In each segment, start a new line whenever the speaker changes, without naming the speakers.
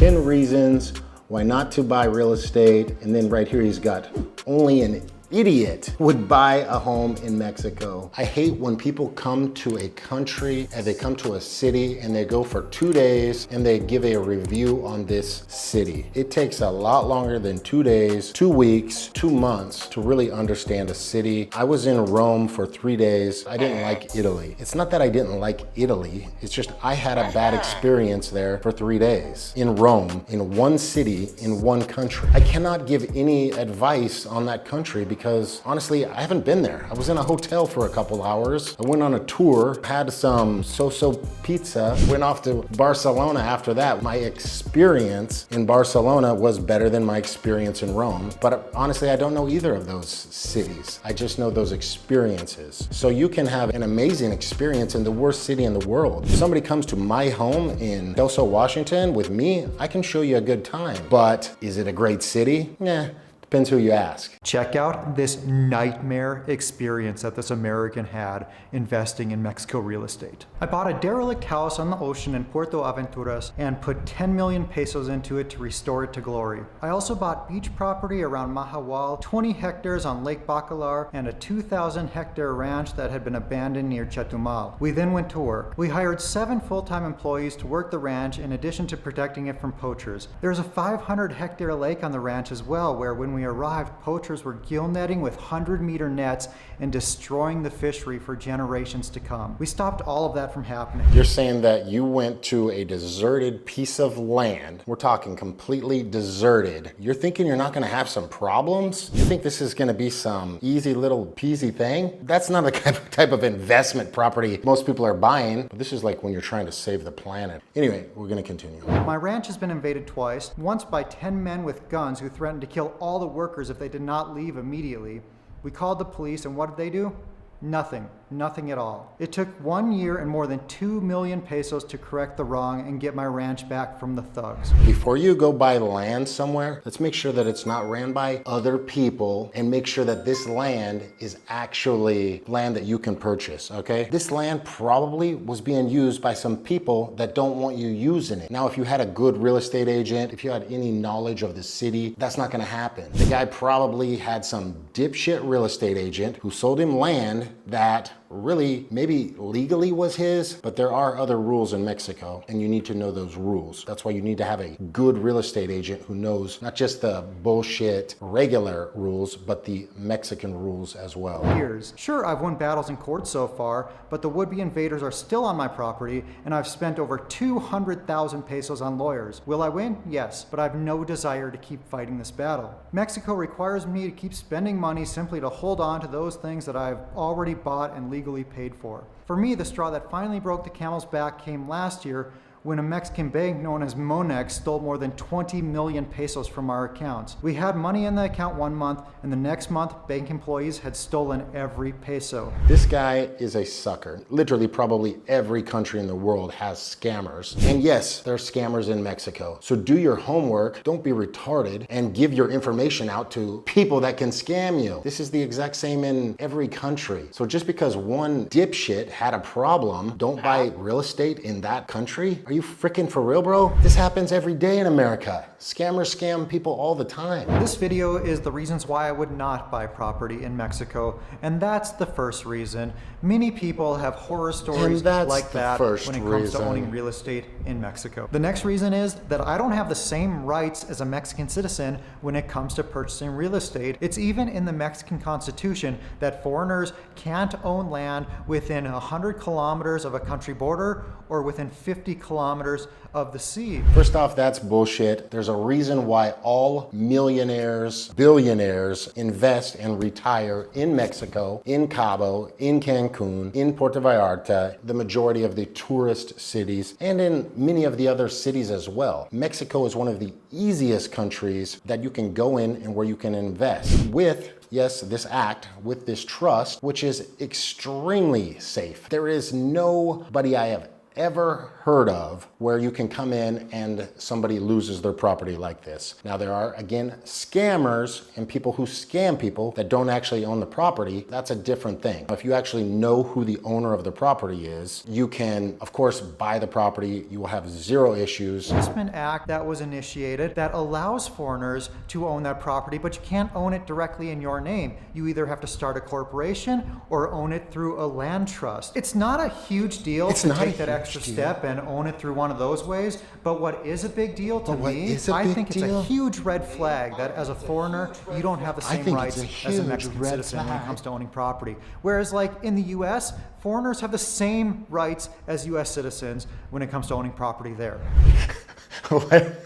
10 reasons why not to buy real estate. And then right here, he's got only an idiot would buy a home in Mexico. I hate when people come to a country and they come to a city and they go for 2 days and they give a review on this city. It takes a lot longer than 2 days, 2 weeks, 2 months to really understand a city. I was in Rome for 3 days. I didn't like Italy. It's not that I didn't like Italy. It's just I had a bad experience there for 3 days in Rome, in one city, in one country. I cannot give any advice on that country because honestly, I haven't been there. I was in a hotel for a couple hours. I went on a tour, had some so-so pizza, went off to Barcelona after that. My experience in Barcelona was better than my experience in Rome. But honestly, I don't know either of those cities. I just know those experiences. So you can have an amazing experience in the worst city in the world. If somebody comes to my home in Peso, Washington with me, I can show you a good time. But is it a great city? Nah. Depends who you ask.
Check out this nightmare experience that this American had investing in Mexico real estate. I bought a derelict house on the ocean in Puerto Aventuras and put 10 million pesos into it to restore it to glory. I also bought beach property around Mahahual, 20 hectares on Lake Bacalar, and a 2,000 hectare ranch that had been abandoned near Chetumal. We then went to work. We hired 7 full-time employees to work the ranch in addition to protecting it from poachers. There's a 500 hectare lake on the ranch as well, where when we arrived, poachers were gill netting with 100-meter nets and destroying the fishery for generations to come. We stopped all of that from happening.
You're saying that you went to a deserted piece of land. We're talking completely deserted. You're thinking you're not gonna have some problems? You think this is gonna be some easy little peasy thing? That's not the type of investment property most people are buying. But this is like when you're trying to save the planet. Anyway, we're gonna continue.
My ranch has been invaded twice, once by 10 men with guns who threatened to kill all the workers if they did not leave immediately. We called the police, and what did they do? Nothing at all. It took 1 year and more than 2 million pesos to correct the wrong and get my ranch back from the thugs.
Before you go buy land somewhere, let's make sure that it's not ran by other people and make sure that this land is actually land that you can purchase, okay? This land probably was being used by some people that don't want you using it. Now, if you had a good real estate agent, if you had any knowledge of the city, that's not gonna happen. The guy probably had some dipshit real estate agent who sold him land that really maybe legally was his, but there are other rules in Mexico and you need to know those rules. That's why you need to have a good real estate agent who knows not just the bullshit regular rules, but the Mexican rules as well.
Years. Sure, I've won battles in court so far, but the would-be invaders are still on my property and I've spent over 200,000 pesos on lawyers. Will I win? Yes, but I have no desire to keep fighting this battle. Mexico requires me to keep spending money simply to hold on to those things that I've already bought and legally paid for. For me, the straw that finally broke the camel's back came last year when a Mexican bank known as Monex stole more than 20 million pesos from our accounts. We had money in the account 1 month, and the next month, bank employees had stolen every peso.
This guy is a sucker. Literally, probably every country in the world has scammers. And yes, there are scammers in Mexico. So do your homework, don't be retarded, and give your information out to people that can scam you. This is the exact same in every country. So just because one dipshit had a problem, don't buy real estate in that country. Are you freaking for real, bro? This happens every day in America. Scammers scam people all the time.
This video is the reasons why I would not buy property in Mexico, and that's the first reason. Many people have horror stories like that when it comes to owning real estate in Mexico. The next reason is that I don't have the same rights as a Mexican citizen when it comes to purchasing real estate. It's even in the Mexican Constitution that foreigners can't own land within 100 kilometers of a country border or within 50 kilometers of the sea.
First off, that's bullshit. There's a reason why all millionaires, billionaires invest and retire in Mexico, in Cabo, in Cancun, in Puerto Vallarta, the majority of the tourist cities, and in many of the other cities as well. Mexico is one of the easiest countries that you can go in and where you can invest with, yes, this act, with this trust, which is extremely safe. There is nobody I have ever heard of where you can come in and somebody loses their property like this. Now there are, again, scammers and people who scam people that don't actually own the property. That's a different thing. If you actually know who the owner of the property is, you can, of course, buy the property. You will have zero issues.
Investment Act that was initiated that allows foreigners to own that property, but you can't own it directly in your name. You either have to start a corporation or own it through a land trust. It's not a huge deal to take that extra step and own it through one of those ways, but what is a big deal to me, I think it's a huge red flag that as a foreigner, you don't have the same rights as a Mexican citizen when it comes to owning property. Whereas like in the US, foreigners have the same rights as US citizens when it comes to owning property there.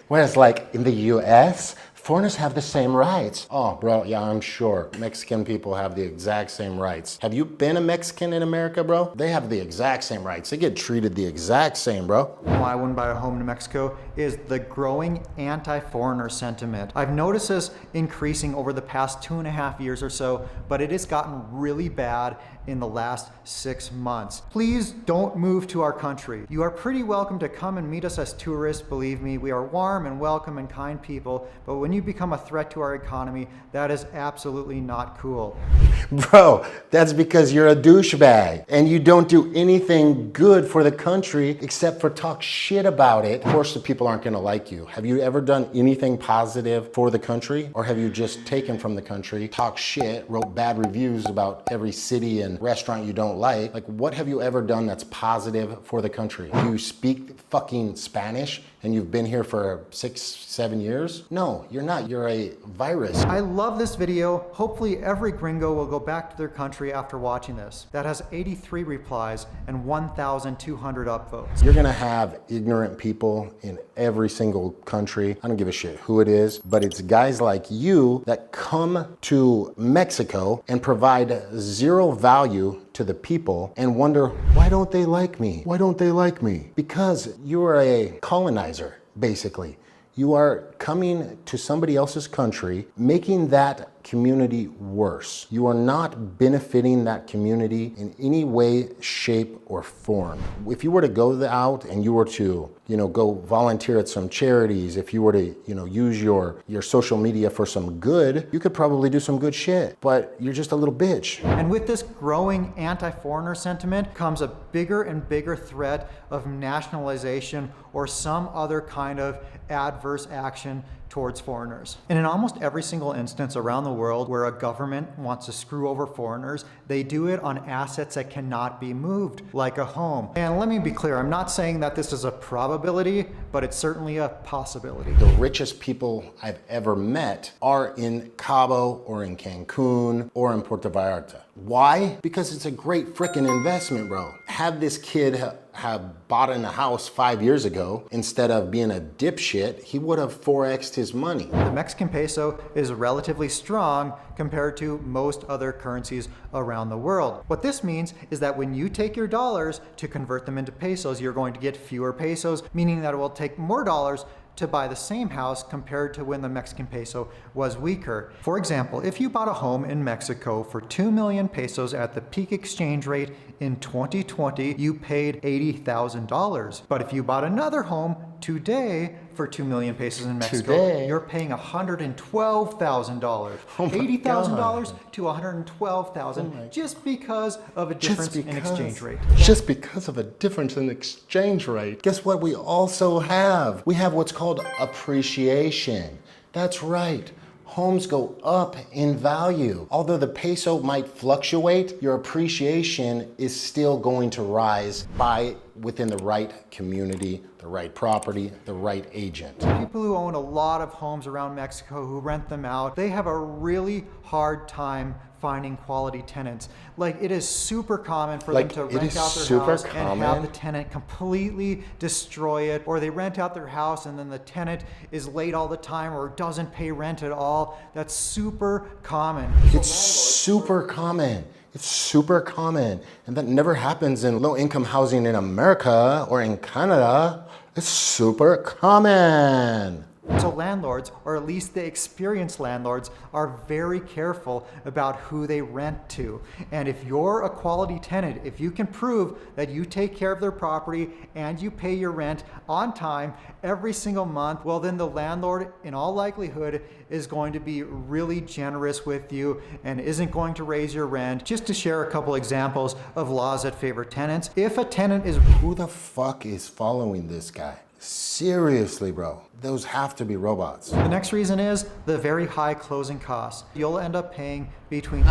Whereas like in the US, foreigners have the same rights. Oh, bro, yeah, I'm sure. Mexican people have the exact same rights. Have you been a Mexican in America, bro? They have the exact same rights. They get treated the exact same, bro.
Why I wouldn't buy a home in Mexico is the growing anti-foreigner sentiment. I've noticed this increasing over the past 2.5 years or so, but it has gotten really bad in the last 6 months. Please don't move to our country. You are pretty welcome to come and meet us as tourists. Believe me, we are warm and welcome and kind people, but when you become a threat to our economy, that is absolutely not cool.
Bro, that's because you're a douchebag and you don't do anything good for the country except for talk shit about it. Of course, the people aren't gonna like you. Have you ever done anything positive for the country? Or have you just taken from the country, talk shit, wrote bad reviews about every city and restaurant you don't like? Like, what have you ever done that's positive for the country? Do you speak fucking Spanish and you've been here for 6-7 years? No, you're not. You're a virus.
I love this video. Hopefully every gringo will go back to their country after watching this. That has 83 replies and 1,200 upvotes.
You're gonna have ignorant people in every single country. I don't give a shit who it is, but it's guys like you that come to Mexico and provide zero value to the people and wonder, why don't they like me? Why don't they like me? Because you are a colonizer, basically. You are coming to somebody else's country, making that community worse. You are not benefiting that community in any way, shape, or form. If you were to go out and you were to, go volunteer at some charities, if you were to, use your social media for some good, you could probably do some good shit, but you're just a little bitch.
And with this growing anti-foreigner sentiment comes a bigger and bigger threat of nationalization or some other kind of adverse action towards foreigners. And in almost every single instance around the world where a government wants to screw over foreigners, they do it on assets that cannot be moved, like a home. And let me be clear, I'm not saying that this is a probability, but it's certainly a possibility.
The richest people I've ever met are in Cabo or in Cancun or in Puerto Vallarta. Why? Because it's a great frickin' investment, bro. Had this kid have bought in a house 5 years ago, instead of being a dipshit, he would have 4x'd his money.
The Mexican peso is relatively strong compared to most other currencies around the world. What this means is that when you take your dollars to convert them into pesos, you're going to get fewer pesos, meaning that it will take more dollars to buy the same house compared to when the Mexican peso was weaker. For example, if you bought a home in Mexico for 2 million pesos at the peak exchange rate in 2020, you paid $80,000. But if you bought another home today for 2 million pesos in Mexico, you're paying $112,000. $80,000 to $112,000 just because of a difference in exchange rate.
Just because of a difference in exchange rate. Guess what we also have? We have what's called appreciation. That's right. Homes go up in value. Although the peso might fluctuate, your appreciation is still going to rise within the right community, the right property, the right agent.
People who own a lot of homes around Mexico who rent them out, they have a really hard time finding quality tenants. Like, it is super common for them to rent out their house and have the tenant completely destroy it, or they rent out their house and then the tenant is late all the time or doesn't pay rent at all. That's super common.
It's super common. It's super common. And that never happens in low-income housing in America or in Canada. It's super common.
So landlords, or at least the experienced landlords, are very careful about who they rent to. And if you're a quality tenant, if you can prove that you take care of their property and you pay your rent on time every single month, well then the landlord in all likelihood is going to be really generous with you and isn't going to raise your rent. Just to share a couple examples of laws that favor tenants. If a tenant is...
Who the fuck is following this guy? Seriously, bro. Those have to be robots.
The next reason is the very high closing costs. You'll end up paying between...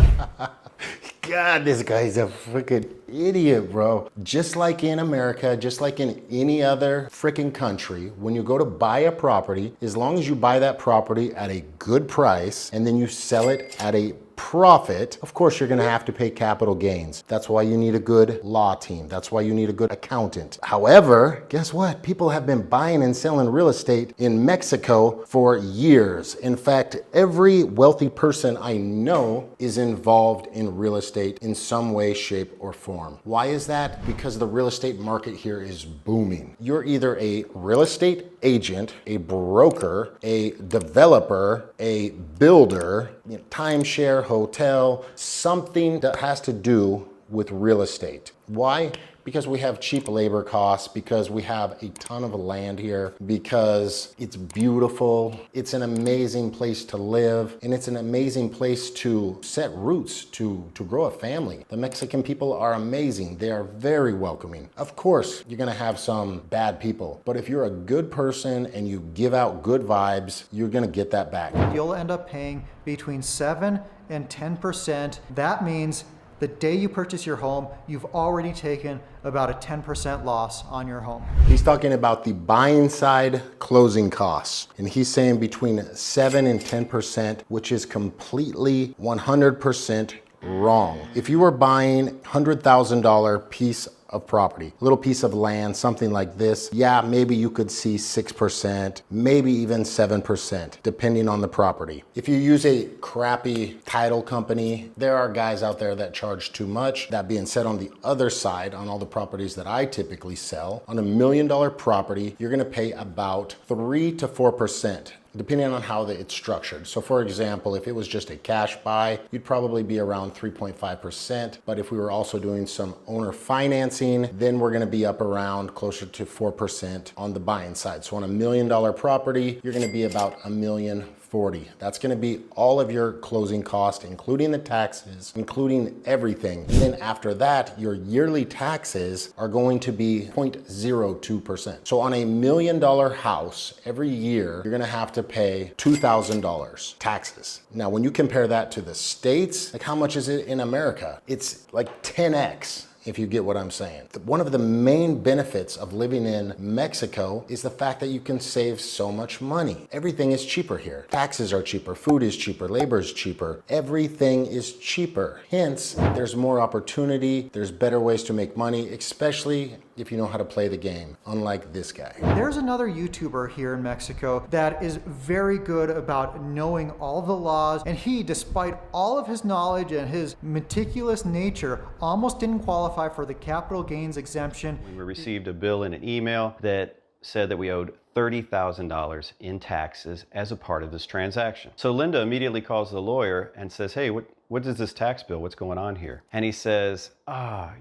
God, this guy's a freaking idiot, bro. Just like in America, just like in any other freaking country, when you go to buy a property, as long as you buy that property at a good price and then you sell it at a profit, of course you're gonna have to pay capital gains. That's why you need a good law team. That's why you need a good accountant. However, guess what? People have been buying and selling real estate in Mexico for years. In fact, every wealthy person I know is involved in real estate in some way, shape, or form. Why is that? Because the real estate market here is booming. You're either a real estate agent, a broker, a developer, a builder, timeshare, hotel, something that has to do with real estate. Why? Because we have cheap labor costs, because we have a ton of land here, because it's beautiful, it's an amazing place to live, and it's an amazing place to set roots, to grow a family. The Mexican people are amazing. They are very welcoming. Of course, you're gonna have some bad people, but if you're a good person and you give out good vibes, you're gonna get that back.
You'll end up paying between 7 and 10%. That means the day you purchase your home, you've already taken about a 10% loss on your home.
He's talking about the buying side closing costs. And he's saying between 7 and 10%, which is completely 100% wrong. If you were buying $100,000 piece of property, a little piece of land, something like this, yeah, maybe you could see 6%, maybe even 7%, depending on the property. If you use a crappy title company, there are guys out there that charge too much. That being said, on the other side, on all the properties that I typically sell, on $1 million property, you're gonna pay about 3 to 4%. Depending on how it's structured. So for example, if it was just a cash buy, you'd probably be around 3.5%. But if we were also doing some owner financing, then we're gonna be up around closer to 4% on the buying side. So on $1 million property, you're gonna be about $1,040,000. That's gonna be all of your closing costs, including the taxes, including everything. And then after that, your yearly taxes are going to be 0.02%. So on $1 million house, every year, you're gonna have to pay $2,000 taxes. Now, when you compare that to the States, like how much is it in America? It's like 10x. If you get what I'm saying. One of the main benefits of living in Mexico is the fact that you can save so much money. Everything is cheaper here. Taxes are cheaper, food is cheaper, labor is cheaper, everything is cheaper. Hence, there's more opportunity, there's better ways to make money, especially if you know how to play the game, unlike this guy.
There's another YouTuber here in Mexico that is very good about knowing all the laws, and he, despite all of his knowledge and his meticulous nature, almost didn't qualify for the capital gains exemption.
We received a bill in an email that said that we owed $30,000 in taxes as a part of this transaction. So Linda immediately calls the lawyer and says, hey, what is this tax bill? What's going on here? And he says,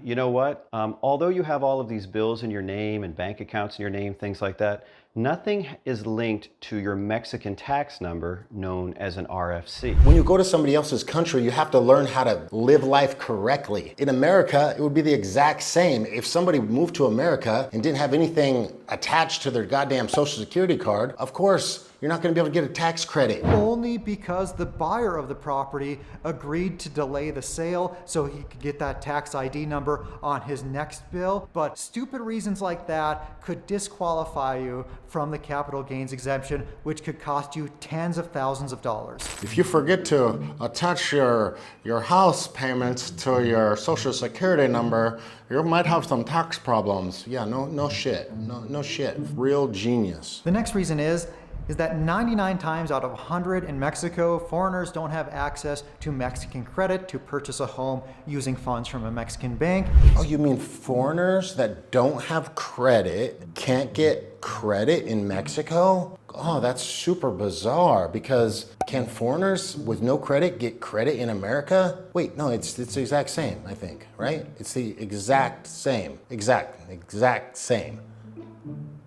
you know what? Although you have all of these bills in your name and bank accounts in your name, things like that, nothing is linked to your Mexican tax number known as an RFC.
When you go to somebody else's country, you have to learn how to live life correctly. In America, it would be the exact same. If somebody moved to America and didn't have anything attached to their goddamn social security card, of course, you're not gonna be able to get a tax credit.
Only because the buyer of the property agreed to delay the sale so he could get that tax ID number on his next bill. But stupid reasons like that could disqualify you from the capital gains exemption, which could cost you tens of thousands of dollars.
If you forget to attach your house payments to your social security number, you might have some tax problems. Yeah, no shit, no shit. Real genius.
The next reason is that that 99 times out of 100 in Mexico, foreigners don't have access to Mexican credit to purchase a home using funds from a Mexican bank.
Oh, you mean foreigners that don't have credit can't get credit in Mexico? Oh, that's super bizarre, because can foreigners with no credit get credit in America? Wait, no, it's the exact same, I think, right? It's the exact same. Exact same.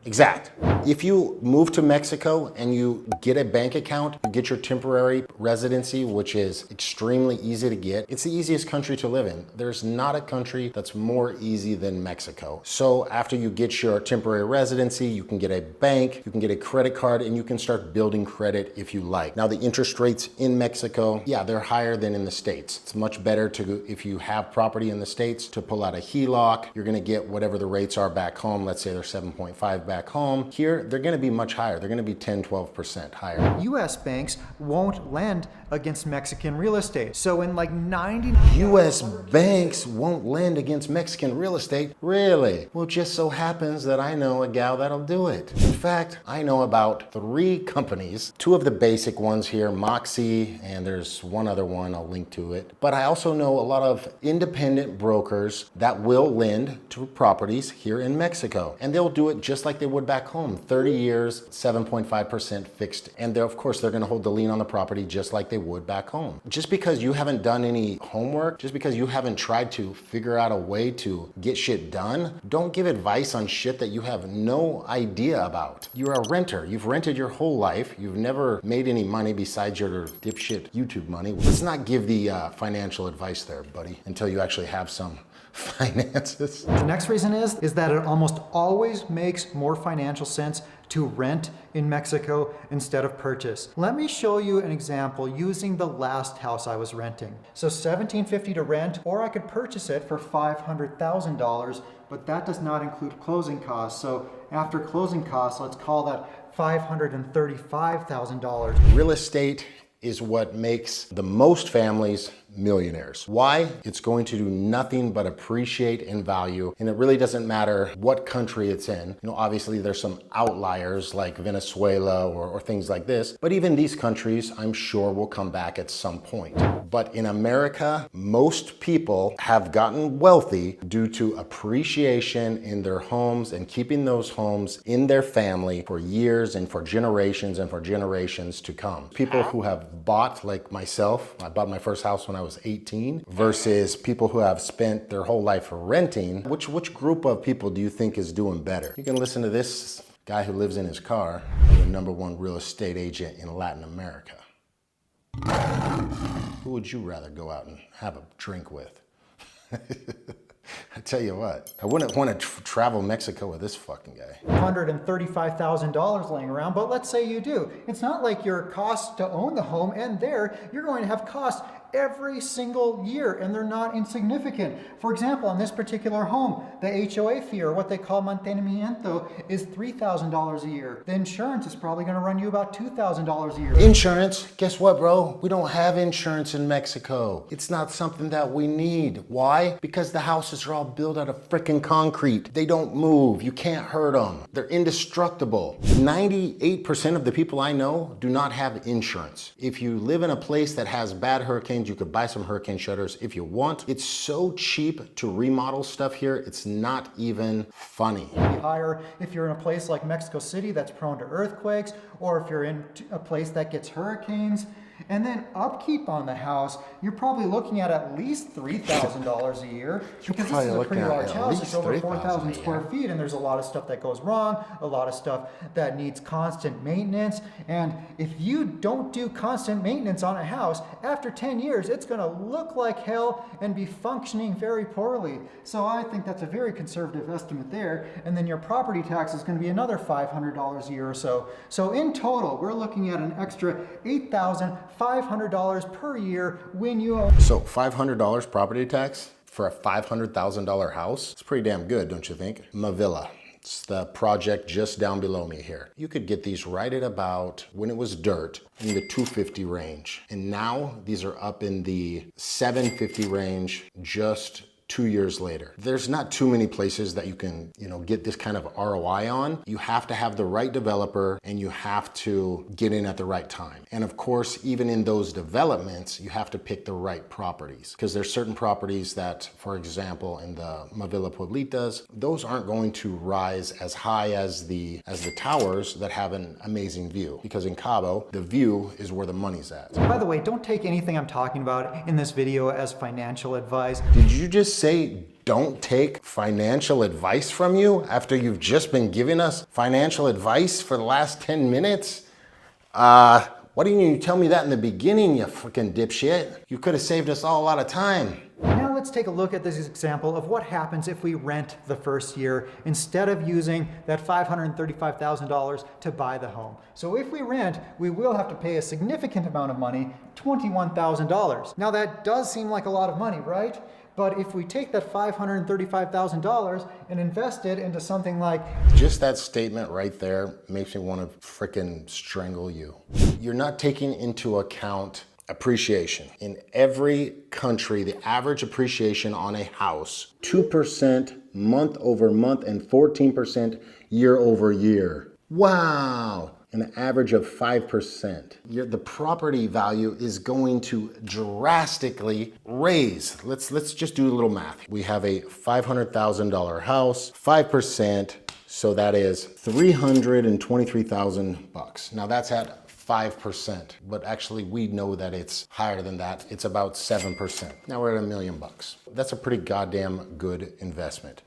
Exact. If you move to Mexico and you get a bank account, you get your temporary residency, which is extremely easy to get. It's the easiest country to live in. There's not a country that's more easy than Mexico. So after you get your temporary residency, you can get a bank, you can get a credit card, and you can start building credit if you like. Now, the interest rates in Mexico, yeah, they're higher than in the States. It's much better to, if you have property in the States, to pull out a HELOC. You're gonna get whatever the rates are back home. Let's say they're 7.5 back home. Here, they're gonna be much higher. They're gonna be 10, 12% higher.
US banks won't lend against Mexican real estate. So in like 90...
US banks won't lend against Mexican real estate? Really? Well, it just so happens that I know a gal that'll do it. In fact, I know about 3 companies, 2 of the basic ones here, Moxie, and there's one other one, I'll link to it. But I also know a lot of independent brokers that will lend to properties here in Mexico. And they'll do it just like they would back home. 30 years, 7.5% fixed. And they're, of course, they're gonna hold the lien on the property just like they would back home. Just because you haven't done any homework, just because you haven't tried to figure out a way to get shit done, don't give advice on shit that you have no idea about. You're a renter. You've rented your whole life. You've never made any money besides your dipshit YouTube money. Let's not give the financial advice there, buddy, until you actually have some finances.
The next reason is that it almost always makes more financial sense to rent in Mexico instead of purchase. Let me show you an example using the last house I was renting. So $1,750 to rent, or I could purchase it for $500,000, but that does not include closing costs. So after closing costs, let's call that $535,000.
Real estate is what makes the most families millionaires. Why? It's going to do nothing but appreciate in value, and it really doesn't matter what country it's in. You know, obviously there's some outliers like Venezuela or things like this, but even these countries, I'm sure, will come back at some point. But in America, most people have gotten wealthy due to appreciation in their homes and keeping those homes in their family for years and for generations to come. People who have bought, like myself, I bought my first house when I was 18, versus people who have spent their whole life renting. Which group of people do you think is doing better? You can listen to this guy who lives in his car, the #1 real estate agent in Latin America. Who would you rather go out and have a drink with? I tell you what, I wouldn't want to travel Mexico with this fucking guy.
$135,000 laying around, but let's say you do. It's not like your costs to own the home and you're going to have costs every single year, and they're not insignificant. For example, on this particular home, the HOA fee, or what they call mantenimiento, is $3,000 a year. The insurance is probably going to run you about $2,000 a year.
Insurance? Guess what, bro? We don't have insurance in Mexico. It's not something that we need. Why? Because the houses are all built out of freaking concrete. They don't move. You can't hurt them. They're indestructible. 98% of the people I know do not have insurance. If you live in a place that has bad hurricanes, you could buy some hurricane shutters if you want. It's so cheap to remodel stuff here, it's not even funny.
Higher if you're in a place like Mexico City that's prone to earthquakes, or if you're in a place that gets hurricanes. And then upkeep on the house, you're probably looking at least $3,000 a year, because this is a pretty large house. It's over 4,000 square feet, and there's a lot of stuff that goes wrong, a lot of stuff that needs constant maintenance. And if you don't do constant maintenance on a house, after 10 years, it's gonna look like hell and be functioning very poorly. So I think that's a very conservative estimate there. And then your property tax is gonna be another $500 a year or so. So in total, we're looking at an extra $8,500 per year when you own.
So $500 property tax for a $500,000 house? It's pretty damn good, don't you think? Mavilla. It's the project just down below me here. You could get these right at about, when it was dirt, in the $250 range. And now these are up in the $750 range just 2 years later. There's not too many places that you can, get this kind of ROI on. You have to have the right developer and you have to get in at the right time. And of course, even in those developments, you have to pick the right properties, because there's certain properties that, for example, in the Mavilla Pueblitas, those aren't going to rise as high as the towers that have an amazing view, because in Cabo, the view is where the money's at.
By the way, don't take anything I'm talking about in this video as financial advice.
Did you just say don't take financial advice from you after you've just been giving us financial advice for the last 10 minutes? Why didn't you tell me that in the beginning, you freaking dipshit? You could have saved us all a lot of time.
Now let's take a look at this example of what happens if we rent the first year instead of using that $535,000 to buy the home. So if we rent, we will have to pay a significant amount of money, $21,000. Now that does seem like a lot of money, right? But if we take that $535,000 and invest it into something like...
Just that statement right there makes me want to frickin' strangle you. You're not taking into account appreciation. In every country, the average appreciation on a house, 2% month over month and 14% year over year. Wow. An average of 5%. The property value is going to drastically raise. Let's just do a little math. We have a $500,000 house, 5%, so that is $323,000. Now that's at 5%, but actually we know that it's higher than that. It's about 7%. Now we're at $1 million. That's a pretty goddamn good investment.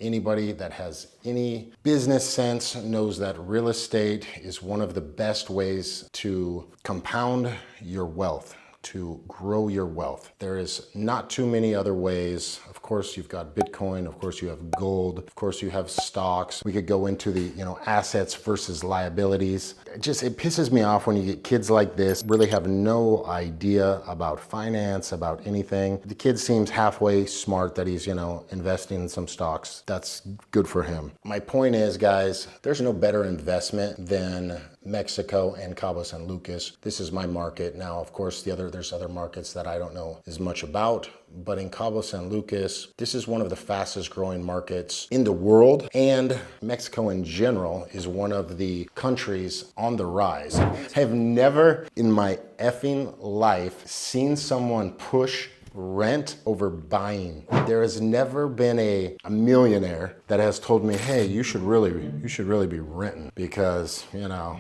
Anybody that has any business sense knows that real estate is one of the best ways to compound your wealth, to grow your wealth. There is not too many other ways. Of course, you've got Bitcoin. Of course, you have gold. Of course, you have stocks. We could go into the, assets versus liabilities. It pisses me off when you get kids like this, really have no idea about finance, about anything. The kid seems halfway smart that he's, investing in some stocks. That's good for him. My point is, guys, there's no better investment than Mexico and Cabo San Lucas. This is my market. Now, of course, there's other markets that I don't know as much about, but in Cabo San Lucas, this is one of the fastest growing markets in the world, and Mexico in general is one of the countries on the rise. I have never in my effing life seen someone push rent over buying. There has never been a millionaire that has told me, hey, you should really be renting, because, I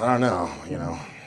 don't know,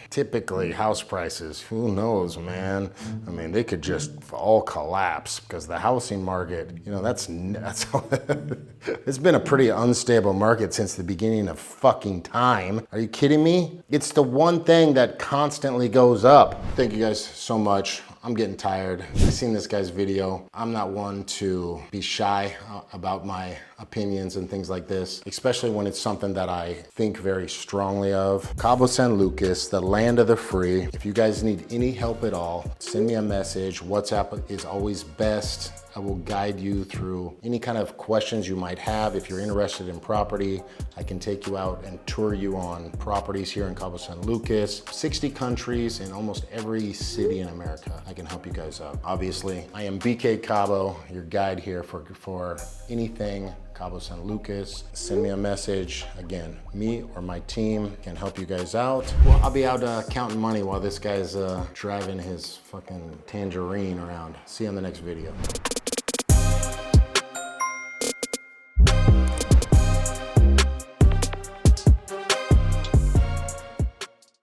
typically house prices, who knows, man? I mean, they could just all collapse, because the housing market, that's it's been a pretty unstable market since the beginning of fucking time. Are you kidding me? It's the one thing that constantly goes up. Thank you guys so much. I'm getting tired. I've seen this guy's video. I'm not one to be shy about my opinions and things like this, especially when it's something that I think very strongly of. Cabo San Lucas, the land of the free. If you guys need any help at all, send me a message. WhatsApp is always best. I will guide you through any kind of questions you might have. If you're interested in property, I can take you out and tour you on properties here in Cabo San Lucas. 60 countries in almost every city in America. I can help you guys out. Obviously, I am BKCabo, your guide here for anything Cabo San Lucas. Send me a message. Again, me or my team can help you guys out. Well, I'll be out counting money while this guy's driving his fucking tangerine around. See you on the next video.